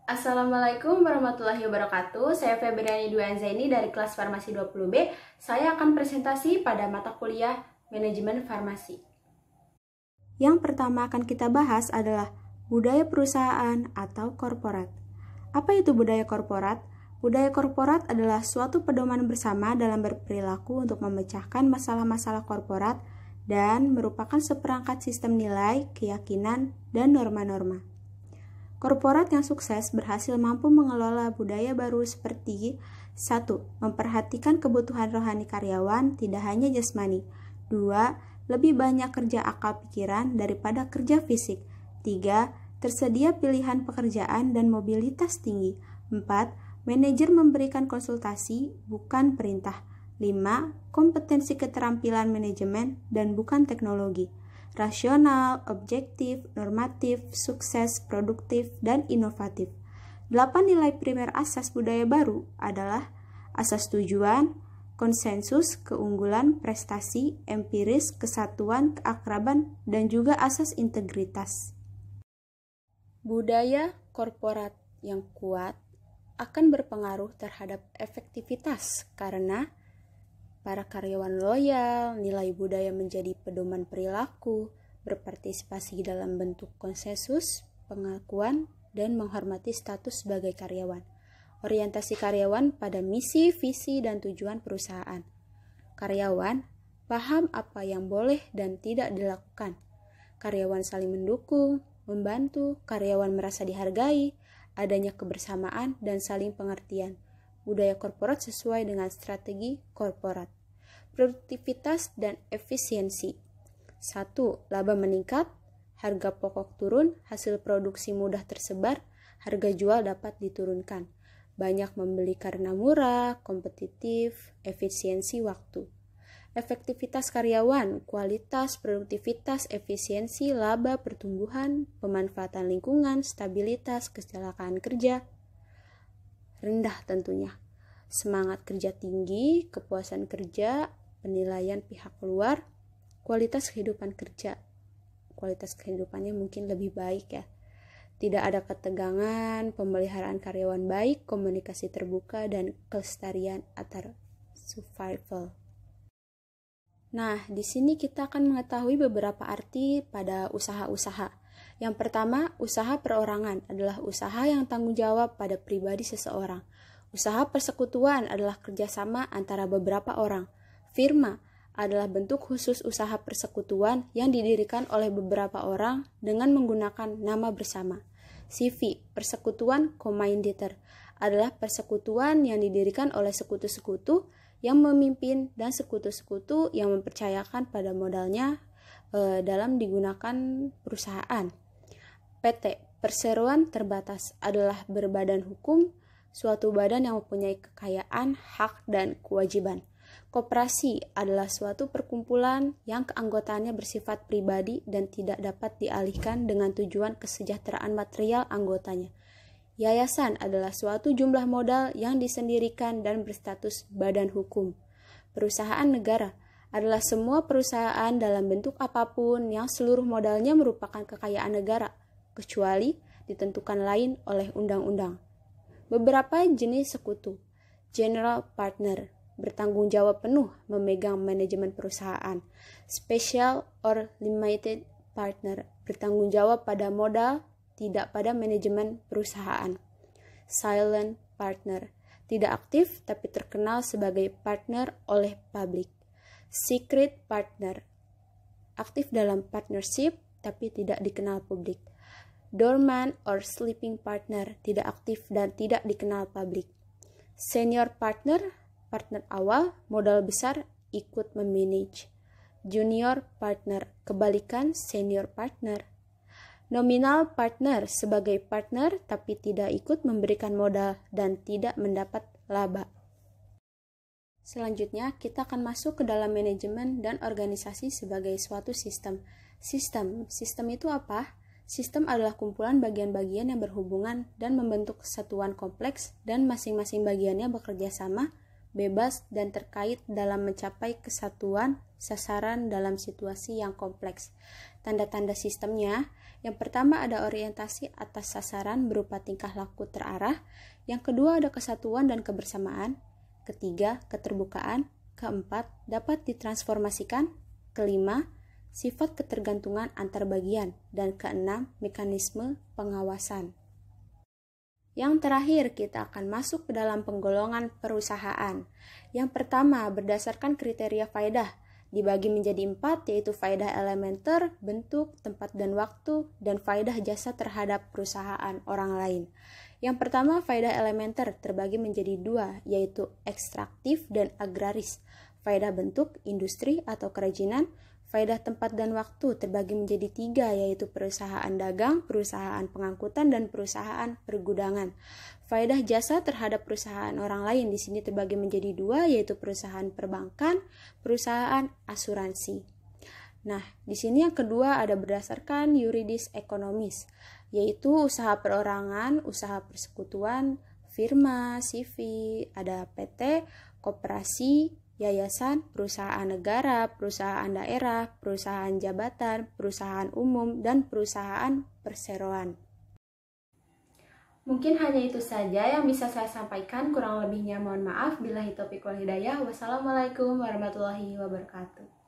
Assalamualaikum warahmatullahi wabarakatuh. Saya Febriani Dwi Anzaini dari kelas Farmasi 20B. Saya akan presentasi pada mata kuliah Manajemen Farmasi. Yang pertama akan kita bahas adalah budaya perusahaan atau korporat. Apa itu budaya korporat? Budaya korporat adalah suatu pedoman bersama dalam berperilaku untuk memecahkan masalah-masalah korporat dan merupakan seperangkat sistem nilai, keyakinan, dan norma-norma. Korporat yang sukses berhasil mampu mengelola budaya baru seperti 1. Memperhatikan kebutuhan rohani karyawan, tidak hanya jasmani. 2. Lebih banyak kerja akal pikiran daripada kerja fisik. 3. Tersedia pilihan pekerjaan dan mobilitas tinggi. 4. Manajer memberikan konsultasi, bukan perintah. 5. Kompetensi keterampilan manajemen dan bukan teknologi. Rasional, objektif, normatif, sukses, produktif, dan inovatif. 8 nilai primer asas budaya baru adalah asas tujuan, konsensus, keunggulan, prestasi, empiris, kesatuan, keakraban, dan juga asas integritas. Budaya korporat yang kuat akan berpengaruh terhadap efektivitas karena para karyawan loyal, nilai budaya menjadi pedoman perilaku, berpartisipasi dalam bentuk konsensus, pengakuan, dan menghormati status sebagai karyawan. Orientasi karyawan pada misi, visi, dan tujuan perusahaan. Karyawan paham apa yang boleh dan tidak dilakukan. Karyawan saling mendukung, membantu, karyawan merasa dihargai, adanya kebersamaan, dan saling pengertian. Budaya korporat sesuai dengan strategi korporat. Produktivitas dan efisiensi. 1. Laba meningkat, harga pokok turun, hasil produksi mudah tersebar, harga jual dapat diturunkan. Banyak membeli karena murah, kompetitif, efisiensi waktu. Efektivitas karyawan, kualitas, produktivitas, efisiensi, laba, pertumbuhan, pemanfaatan lingkungan, stabilitas, kecelakaan kerja rendah tentunya. Semangat kerja tinggi, kepuasan kerja, penilaian pihak luar, kualitas kehidupan kerja. Kualitas kehidupannya mungkin lebih baik ya. Tidak ada ketegangan, pemeliharaan karyawan baik, komunikasi terbuka, dan kelestarian atau survival. Nah, di sini kita akan mengetahui beberapa arti pada usaha-usaha. Yang pertama, usaha perorangan adalah usaha yang tanggung jawab pada pribadi seseorang. Usaha persekutuan adalah kerjasama antara beberapa orang. Firma adalah bentuk khusus usaha persekutuan yang didirikan oleh beberapa orang dengan menggunakan nama bersama. CV, persekutuan komanditer, adalah persekutuan yang didirikan oleh sekutu-sekutu yang memimpin dan sekutu-sekutu yang mempercayakan pada modalnya dalam digunakan perusahaan. PT, perseroan terbatas, adalah berbadan hukum, suatu badan yang mempunyai kekayaan, hak, dan kewajiban. Koperasi adalah suatu perkumpulan yang keanggotaannya bersifat pribadi dan tidak dapat dialihkan dengan tujuan kesejahteraan material anggotanya. Yayasan adalah suatu jumlah modal yang disendirikan dan berstatus badan hukum. Perusahaan negara adalah semua perusahaan dalam bentuk apapun yang seluruh modalnya merupakan kekayaan negara, kecuali ditentukan lain oleh undang-undang. Beberapa jenis sekutu. General partner, bertanggung jawab penuh memegang manajemen perusahaan. Special or limited partner, bertanggung jawab pada modal, tidak pada manajemen perusahaan. Silent partner, tidak aktif tapi terkenal sebagai partner oleh publik. Secret partner, aktif dalam partnership tapi tidak dikenal publik. Dormant or sleeping partner, tidak aktif dan tidak dikenal publik. Senior partner, partner awal, modal besar, ikut memanage. Junior partner, kebalikan senior partner. Nominal partner, sebagai partner tapi tidak ikut memberikan modal dan tidak mendapat laba. Selanjutnya, kita akan masuk ke dalam manajemen dan organisasi sebagai suatu sistem. Sistem itu apa? Sistem adalah kumpulan bagian-bagian yang berhubungan dan membentuk kesatuan kompleks dan masing-masing bagiannya bekerja sama, bebas, dan terkait dalam mencapai kesatuan sasaran dalam situasi yang kompleks. Tanda-tanda sistemnya, Yang pertama ada orientasi atas sasaran berupa tingkah laku terarah. Yang kedua ada kesatuan dan kebersamaan. Ketiga, keterbukaan. Keempat, dapat ditransformasikan. Kelima, sifat ketergantungan antar bagian. Dan keenam, mekanisme pengawasan. Yang terakhir, kita akan masuk ke dalam penggolongan perusahaan. Yang pertama, berdasarkan kriteria faedah, dibagi menjadi 4, yaitu faedah elementer, bentuk, tempat, dan waktu, dan faedah jasa terhadap perusahaan orang lain. Yang pertama, faedah elementer terbagi menjadi 2, yaitu ekstraktif dan agraris. Faedah bentuk, industri atau kerajinan. Faedah tempat dan waktu terbagi menjadi 3, yaitu perusahaan dagang, perusahaan pengangkutan, dan perusahaan pergudangan. Faedah jasa terhadap perusahaan orang lain di sini terbagi menjadi 2, yaitu perusahaan perbankan, perusahaan asuransi. Nah, di sini yang kedua ada berdasarkan yuridis ekonomis, yaitu usaha perorangan, usaha persekutuan, firma, CV, ada PT, koperasi, yayasan, perusahaan negara, perusahaan daerah, perusahaan jabatan, perusahaan umum, dan perusahaan perseroan. Mungkin hanya itu saja yang bisa saya sampaikan, kurang lebihnya mohon maaf. Billahi taufiq wal hidayah. Wassalamualaikum warahmatullahi wabarakatuh.